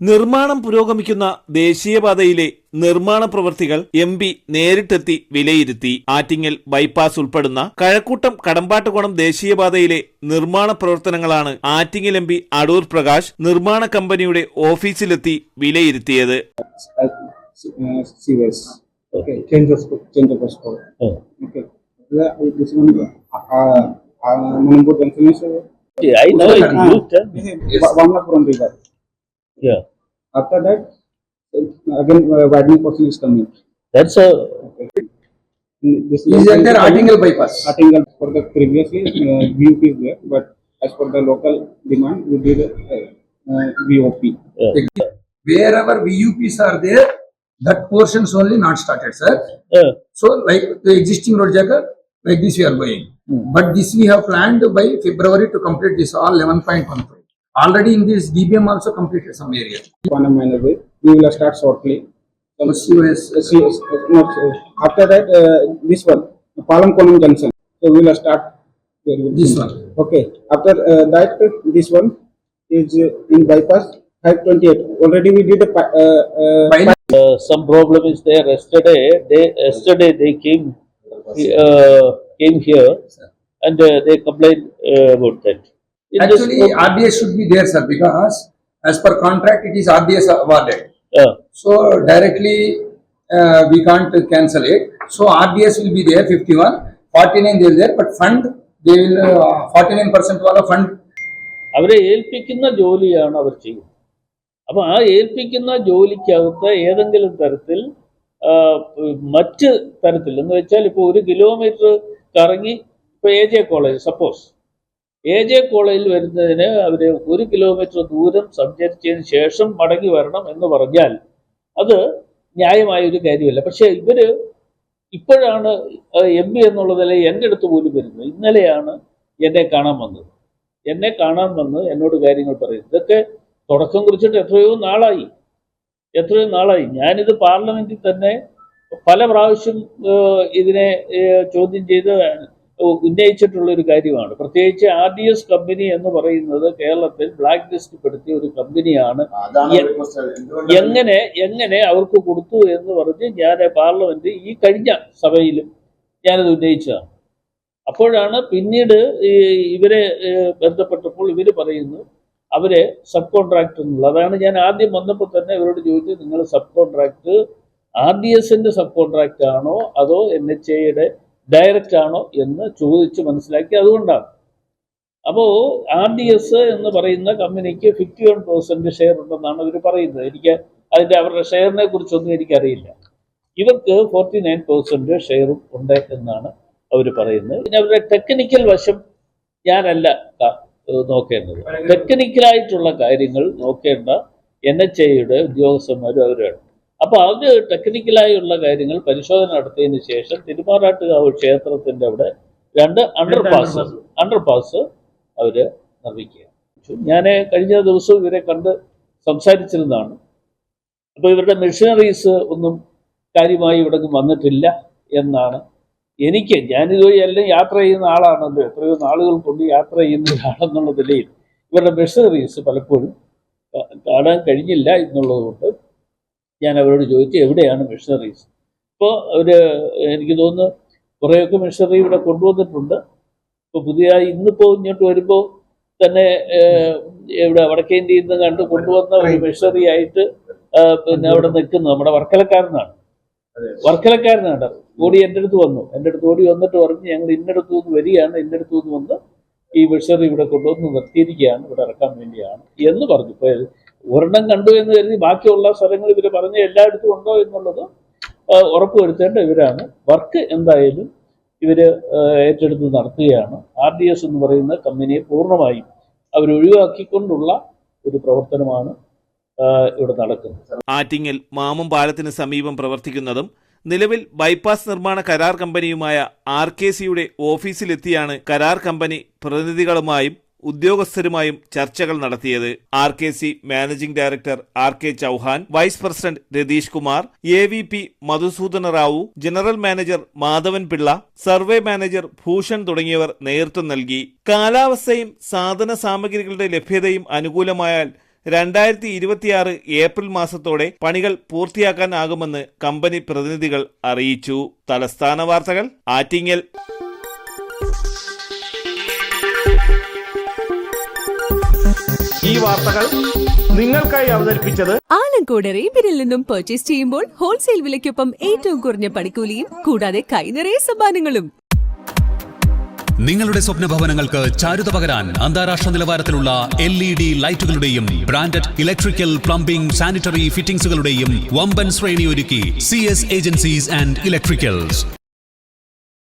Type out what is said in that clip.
നിർമ്മാണം പുരോഗമിക്കുന്ന ദേശീയപാതയിലെ നിർമ്മാണ പ്രവൃത്തികൾ എം.പി. നേരിട്ടെത്തി വിലയിരുത്തി. ആറ്റിങ്ങൽ ബൈപ്പാസ് ഉൾപ്പെടുന്ന കഴക്കൂട്ടം കടമ്പാട്ടുകോണം ദേശീയപാതയിലെ നിർമ്മാണ പ്രവർത്തനങ്ങളാണ് ആറ്റിങ്ങൽ എം.പി. അടൂർ പ്രകാശ് നിർമ്മാണ കമ്പനിയുടെ ഓഫീസിലെത്തി വിലയിരുത്തിയത്. Yeah. After that, again widening portion is coming. That's a. This is under Attingal bypass. Attingal for the previously VUP is there, but as per the local demand, we did VOP. Yeah. Wherever VUPs are there, that portions only not started, sir. So like the existing road jacker, like this we are going. But this we have planned by February to complete this all 11.15. Already in this DBM also completed some area. We will start shortly. After that, this one, Palam Konam Junction. So we will start this one. Okay. After that, this one is in bypass 528. Already we did Some problem is there. Yesterday they came here and they complained about that. Actually, RDS should be there, sir, because as per contract, it is RDS awarded. So directly we can't cancel it. So RDS will be there, 51, 49 they will there, but fund they will 49% wala fund. അവരെ ഏൽപ്പിക്കുന്ന ജോലിയാണ് അവർ ചെയ്യുന്നത്. അപ്പോൾ ആ ഏൽപ്പിക്കുന്ന ജോലിക്കകത്ത് ഏതെങ്കിലും തരത്തിൽ മറ്റ് തരത്തിൽ എന്ന് വെച്ചാൽ ഇപ്പോൾ 1 കിലോമീറ്റർ കറങ്ങി ഇപ്പോൾ AJ കോളേജ് സപ്പോസ് AJ കോളേജിൽ വരുന്നതിന് അവർ 1 കിലോമീറ്റർ ദൂരം സഞ്ചരിച്ചതിന് ശേഷം മടങ്ങി വരണം എന്ന് പറഞ്ഞാൽ അത് ന്യായമായൊരു കാര്യമല്ല. പക്ഷേ ഇവർ ഇപ്പോഴാണ് MP എന്നുള്ളതിൽ എൻ്റെ അടുത്ത് പോലും വരുന്നത്. ഇന്നലെയാണ് എന്നെ കാണാൻ വന്നത്. എന്നെ കാണാൻ വന്ന് എന്നോട് കാര്യങ്ങൾ പറയുന്നത്. ഇതൊക്കെ തുടക്കം കുറിച്ചിട്ട് എത്രയോ നാളായി. ഞാനിത് പാർലമെന്റിൽ തന്നെ പല പ്രാവശ്യം ഇതിനെ ചോദ്യം ചെയ്ത് ഉന്നയിച്ചിട്ടുള്ളൊരു കാര്യമാണ്. പ്രത്യേകിച്ച് RDS കമ്പനി എന്ന് പറയുന്നത് കേരളത്തിൽ ബ്ലാക്ക് ലിസ്റ്റ് പെടുത്തിയ ഒരു കമ്പനിയാണ്. എങ്ങനെ അവർക്ക് കൊടുത്തു എന്ന് പറഞ്ഞ് ഞാൻ പാർലമെന്റ് ഈ കഴിഞ്ഞ സഭയിലും ഞാനത് ഉന്നയിച്ചതാണ്. അപ്പോഴാണ് പിന്നീട് ഇവരെ ബന്ധപ്പെട്ടപ്പോൾ ഇവർ പറയുന്നു അവരെ സബ് കോൺട്രാക്ട് എന്നുള്ള. അതാണ് ഞാൻ ആദ്യം വന്നപ്പോൾ തന്നെ ഇവരോട് ചോദിച്ചത്, നിങ്ങൾ സബ് കോൺട്രാക്ട് RDSന്റെ സബ് കോൺട്രാക്ട് ആണോ അതോ NHAയുടെ ഡയറക്റ്റ് ആണോ എന്ന് ചോദിച്ച് മനസ്സിലാക്കി. അതുകൊണ്ടാണ്. അപ്പോൾ RDS എന്ന് പറയുന്ന കമ്പനിക്ക് 51% ഷെയർ ഉണ്ടെന്നാണ് അവർ പറയുന്നത്. എനിക്ക് അവരുടെ ഷെയറിനെ കുറിച്ചൊന്നും എനിക്കറിയില്ല. ഇവർക്ക് 49% ഷെയറും ഉണ്ട് എന്നാണ് അവർ പറയുന്നത്. പിന്നെ അവരുടെ ടെക്നിക്കൽ വശം ഞാനല്ല നോക്കേണ്ടത്. ടെക്നിക്കലായിട്ടുള്ള കാര്യങ്ങൾ നോക്കേണ്ട NHAയുടെ ഉദ്യോഗസ്ഥന്മാരും അവരാണ്. അപ്പോൾ അത് ടെക്നിക്കലായുള്ള കാര്യങ്ങൾ പരിശോധന നടത്തിയതിന് ശേഷം തിരുമാറാട്ടുകാവ് ക്ഷേത്രത്തിൻ്റെ അവിടെ 2 അണ്ടർപാസ് അവർ നിർമ്മിക്കുക. ഞാൻ കഴിഞ്ഞ ദിവസവും ഇവരെ കണ്ട് സംസാരിച്ചിരുന്നതാണ്. അപ്പോൾ ഇവരുടെ മെഷീനറീസ് ഒന്നും കാര്യമായി ഇവിടെ വന്നിട്ടില്ല എന്നാണ് ഞാനിതുവഴി എല്ലാം യാത്ര ചെയ്യുന്ന ആളാണല്ലോ, എത്രയോ നാളുകൾ കൊണ്ട് യാത്ര ചെയ്യുന്ന ഒരാളെന്നുള്ള നിലയിൽ ഇവരുടെ മെഷീനറീസ് പലപ്പോഴും കാണാൻ കഴിഞ്ഞില്ല എന്നുള്ളത് കൊണ്ട് ഞാൻ അവരോട് ചോദിച്ചു എവിടെയാണ് മെഷീനറീസ്. ഇപ്പോൾ എനിക്ക് തോന്നുന്നു കുറേയൊക്കെ മെഷീനറി ഇവിടെ കൊണ്ടുവന്നിട്ടുണ്ട്. ഇപ്പോൾ പുതിയതായി ഇന്നിപ്പോൾ ഇങ്ങോട്ട് വരുമ്പോൾ തന്നെ ഇവിടെ വടക്കേ ഇന്ത്യയിൽ നിന്ന് കണ്ട് കൊണ്ടുവന്ന ഒരു മെഷീനറി ആയിട്ട് പിന്നെ അവിടെ നിൽക്കുന്നത് നമ്മുടെ വർക്കലക്കാരനാണ്. ഓടി എൻ്റെ അടുത്ത് ഓടി വന്നിട്ട് പറഞ്ഞ് ഞങ്ങൾ ഇന്നടത്തു നിന്ന് വരികയാണ്, ഇന്നടത്തു നിന്ന് വന്ന് ഈ മെഷീനറി ഇവിടെ കൊണ്ടുവന്ന് നിർത്തിയിരിക്കുകയാണ്, ഇവിടെ ഇറക്കാൻ വേണ്ടിയാണ് എന്ന് പറഞ്ഞു. ഇപ്പോൾ ഒരെണ്ണം കണ്ടു എന്ന് കരുതി ബാക്കിയുള്ള സ്ഥലങ്ങൾ ഇവർ പറഞ്ഞ എല്ലായിടത്തും ഉണ്ടോ എന്നുള്ളത് ഉറപ്പുവരുത്തേണ്ട ഇവരാണ്. വർക്ക് എന്തായാലും ഇവർ ഏറ്റെടുത്ത് നടത്തുകയാണ്. RDS എന്ന് പറയുന്ന കമ്പനിയെ പൂർണ്ണമായും അവരൊഴിവാക്കിക്കൊണ്ടുള്ള ഒരു പ്രവർത്തനമാണ് ഇവിടെ നടക്കുന്നത്. ആറ്റിങ്ങൽ മാമം പാലത്തിന് സമീപം പ്രവർത്തിക്കുന്നതും നിലവിൽ ബൈപ്പാസ് നിർമ്മാണ കരാർ കമ്പനിയുമായ RKCയുടെ ഓഫീസിലെത്തിയാണ് കരാർ കമ്പനി പ്രതിനിധികളുമായും ഉദ്യോഗസ്ഥരുമായും ചർച്ചകൾ നടത്തിയത്. RKC managing director RK Chauhan, vice president Ratheesh Kumar, AVP Madhusudana Rao, general manager Madhavan Pillai, survey manager Bhushan തുടങ്ങിയവർ നേതൃത്വം നൽകി. കാലാവസ്ഥയും സാധന സാമഗ്രികളുടെ ലഭ്യതയും അനുകൂലമായാൽ 2026 ഏപ്രിൽ മാസത്തോടെ പണികൾ പൂർത്തിയാക്കാനാകുമെന്ന് കമ്പനി പ്രതിനിധികൾ അറിയിച്ചു. തലസ്ഥാന വാർത്തകൾ ആറ്റിങ്ങൽ. ഈ വാർത്തകൾ നിങ്ങൾക്കായി അവതരിപ്പിച്ചത് ആലങ്കോട് റേബിനിൽ നിന്നും പർച്ചേസ് ചെയ്യുമ്പോൾ ഹോൾസെയിൽ വിലയ്ക്കൊപ്പം ഏറ്റവും കുറഞ്ഞ പണിക്കൂലിയും കൂടാതെ കൈനിറയെ സമ്മാനങ്ങളും. നിങ്ങളുടെ സ്വപ്ന ഭവനങ്ങൾക്ക് ചാരുത പകരാൻ അന്താരാഷ്ട്ര നിലവാരത്തിലുള്ള LED ലൈറ്റുകളുടെയും ബ്രാൻഡഡ് ഇലക്ട്രിക്കൽ, പ്ലംബിംഗ്, സാനിറ്ററി ഫിറ്റിംഗ്സുകളുടെയും വമ്പൻ ശ്രേണി ഒരുക്കി CS ഏജൻസീസ് ആൻഡ് ഇലക്ട്രിക്കൽസ്.